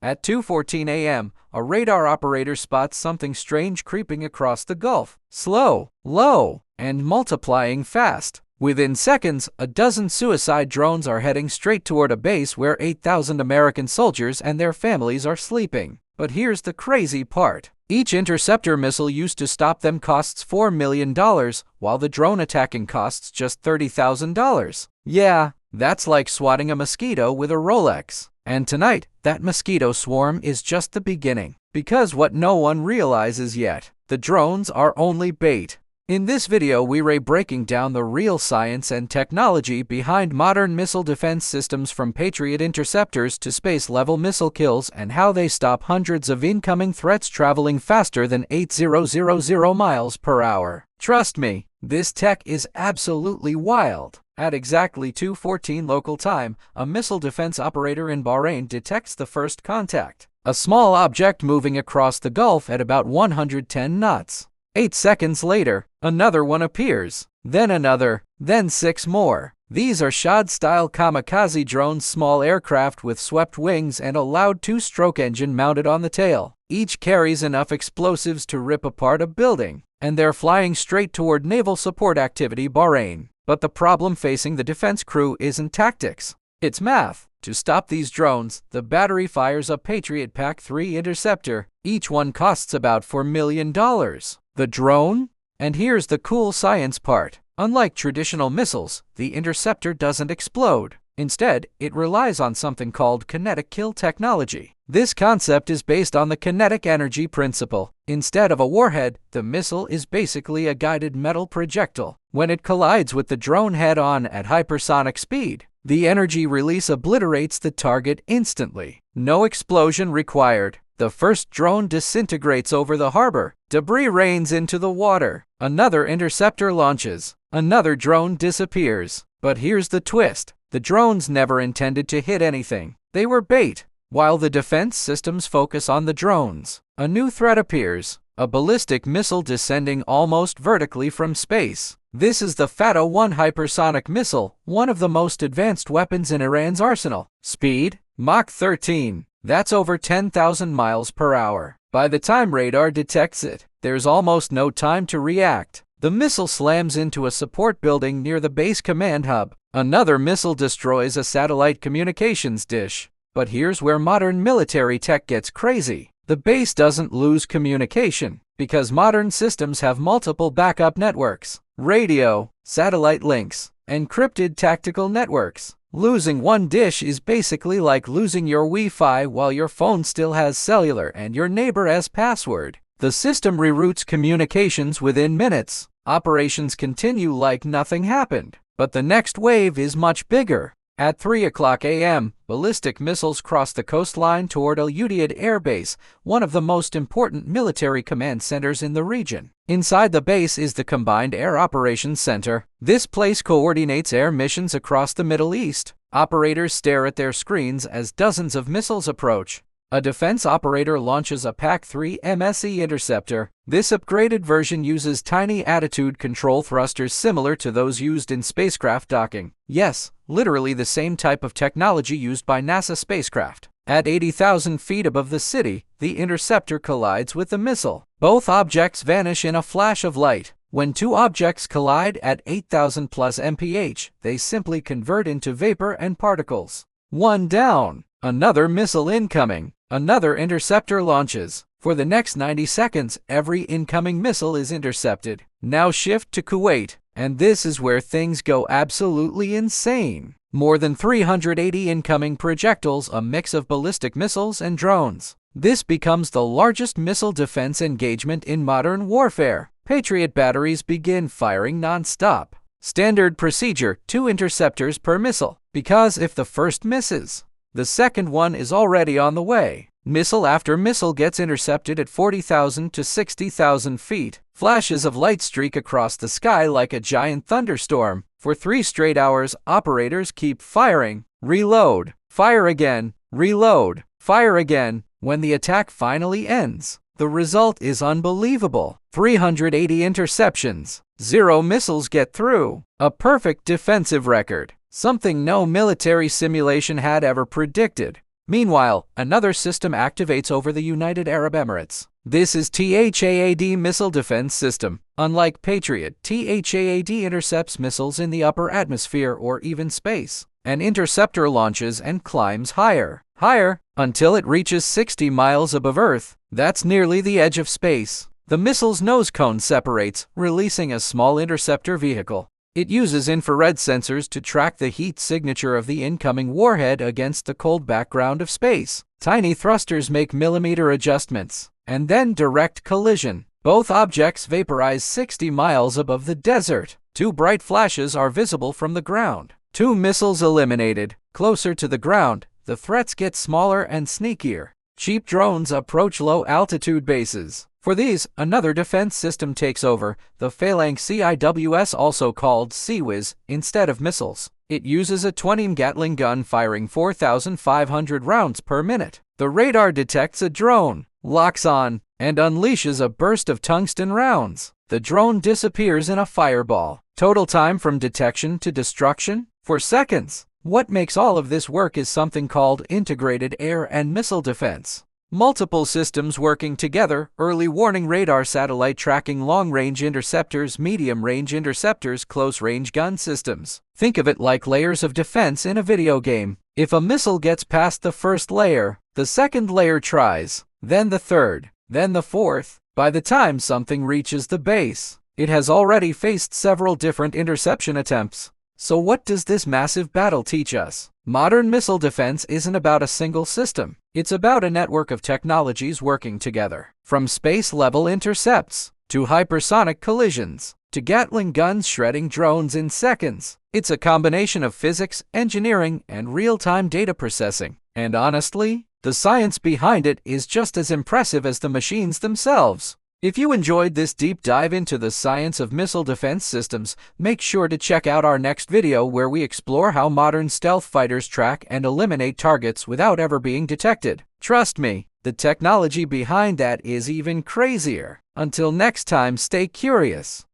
At 2:14 a.m., a radar operator spots something strange creeping across the Gulf. Slow, low, and multiplying fast. Within seconds, a dozen suicide drones are heading straight toward a base where 8,000 American soldiers and their families are sleeping. But here's the crazy part. Each interceptor missile used to stop them costs $4 million, while the drone attacking costs just $30,000. Yeah, that's like swatting a mosquito with a Rolex. And tonight, that mosquito swarm is just the beginning. Because what no one realizes yet, the drones are only bait. In this video, we're breaking down the real science and technology behind modern missile defense systems, from Patriot interceptors to space-level missile kills, and how they stop hundreds of incoming threats traveling faster than 8,000 miles per hour. Trust me, this tech is absolutely wild. At exactly 2:14 local time, a missile defense operator in Bahrain detects the first contact. A small object moving across the Gulf at about 110 knots. 8 seconds later, another one appears, then another, then 6 more. These are Shahd-style kamikaze drones, small aircraft with swept wings and a loud 2-stroke engine mounted on the tail. Each carries enough explosives to rip apart a building, and they're flying straight toward naval support activity Bahrain. But the problem facing the defense crew isn't tactics, it's math. To stop these drones, the battery fires a Patriot PAC-3 interceptor. Each one costs about $4 million. The drone? And here's the cool science part. Unlike traditional missiles, the interceptor doesn't explode. Instead, it relies on something called kinetic kill technology. This concept is based on the kinetic energy principle. Instead of a warhead, the missile is basically a guided metal projectile. When it collides with the drone head-on at hypersonic speed, the energy release obliterates the target instantly. No explosion required. The first drone disintegrates over the harbor. Debris rains into the water. Another interceptor launches. Another drone disappears. But here's the twist. The drones never intended to hit anything. They were bait. While the defense systems focus on the drones, a new threat appears. A ballistic missile descending almost vertically from space. This is the Fatah-1 hypersonic missile, one of the most advanced weapons in Iran's arsenal. Speed? Mach 13. That's over 10,000 miles per hour. By the time radar detects it, there's almost no time to react. The missile slams into a support building near the base command hub. Another missile destroys a satellite communications dish. But here's where modern military tech gets crazy. The base doesn't lose communication, because modern systems have multiple backup networks. Radio, satellite links, encrypted tactical networks. Losing one dish is basically like losing your Wi-Fi while your phone still has cellular and your neighbor has password. The system reroutes communications within minutes. Operations continue like nothing happened. But the next wave is much bigger. At 3:00 a.m., ballistic missiles cross the coastline toward Al Udeid Air Base, one of the most important military command centers in the region. Inside the base is the Combined Air Operations Center. This place coordinates air missions across the Middle East. Operators stare at their screens as dozens of missiles approach. A defense operator launches a PAC-3 MSE interceptor. This upgraded version uses tiny attitude control thrusters similar to those used in spacecraft docking. Yes, literally the same type of technology used by NASA spacecraft. At 80,000 feet above the city, the interceptor collides with the missile. Both objects vanish in a flash of light. When two objects collide at 8,000 plus mph, they simply convert into vapor and particles. One down. Another missile incoming. Another interceptor launches. For the next 90 seconds, every incoming missile is intercepted. Now shift to Kuwait, and this is where things go absolutely insane. More than 380 incoming projectiles, a mix of ballistic missiles and drones. This becomes the largest missile defense engagement in modern warfare. Patriot batteries begin firing non-stop. Standard procedure: 2 interceptors per missile. Because if the first misses, the second one is already on the way. Missile after missile gets intercepted at 40,000 to 60,000 feet. Flashes of light streak across the sky like a giant thunderstorm. For 3 straight hours, operators keep firing. Reload. Fire again. Reload. Fire again. When the attack finally ends, the result is unbelievable. 380 interceptions. 0 missiles get through. A perfect defensive record. Something no military simulation had ever predicted. Meanwhile, another system activates over the United Arab Emirates. This is THAAD missile defense system. Unlike Patriot, THAAD intercepts missiles in the upper atmosphere or even space. An interceptor launches and climbs higher, until it reaches 60 miles above Earth. That's nearly the edge of space. The missile's nose cone separates, releasing a small interceptor vehicle. It uses infrared sensors to track the heat signature of the incoming warhead against the cold background of space. Tiny thrusters make millimeter adjustments, and then direct collision. Both objects vaporize 60 miles above the desert. 2 bright flashes are visible from the ground. 2 missiles eliminated. Closer to the ground, the threats get smaller and sneakier. Cheap drones approach low-altitude bases. For these, another defense system takes over, the Phalanx CIWS, also called CIWS, instead of missiles. It uses a 20mm Gatling gun firing 4,500 rounds per minute. The radar detects a drone, locks on, and unleashes a burst of tungsten rounds. The drone disappears in a fireball. Total time from detection to destruction? 4 seconds. What makes all of this work is something called integrated air and missile defense. Multiple systems working together: early warning radar, satellite tracking, long-range interceptors, medium-range interceptors, close-range gun systems. Think of it like layers of defense in a video game. If a missile gets past the first layer, the second layer tries, then the third, then the fourth. By the time something reaches the base, it has already faced several different interception attempts. So what does this massive battle teach us? Modern missile defense isn't about a single system. It's about a network of technologies working together. From space-level intercepts, to hypersonic collisions, to Gatling guns shredding drones in seconds. It's a combination of physics, engineering, and real-time data processing. And honestly, the science behind it is just as impressive as the machines themselves. If you enjoyed this deep dive into the science of missile defense systems, make sure to check out our next video where we explore how modern stealth fighters track and eliminate targets without ever being detected. Trust me, the technology behind that is even crazier. Until next time, stay curious.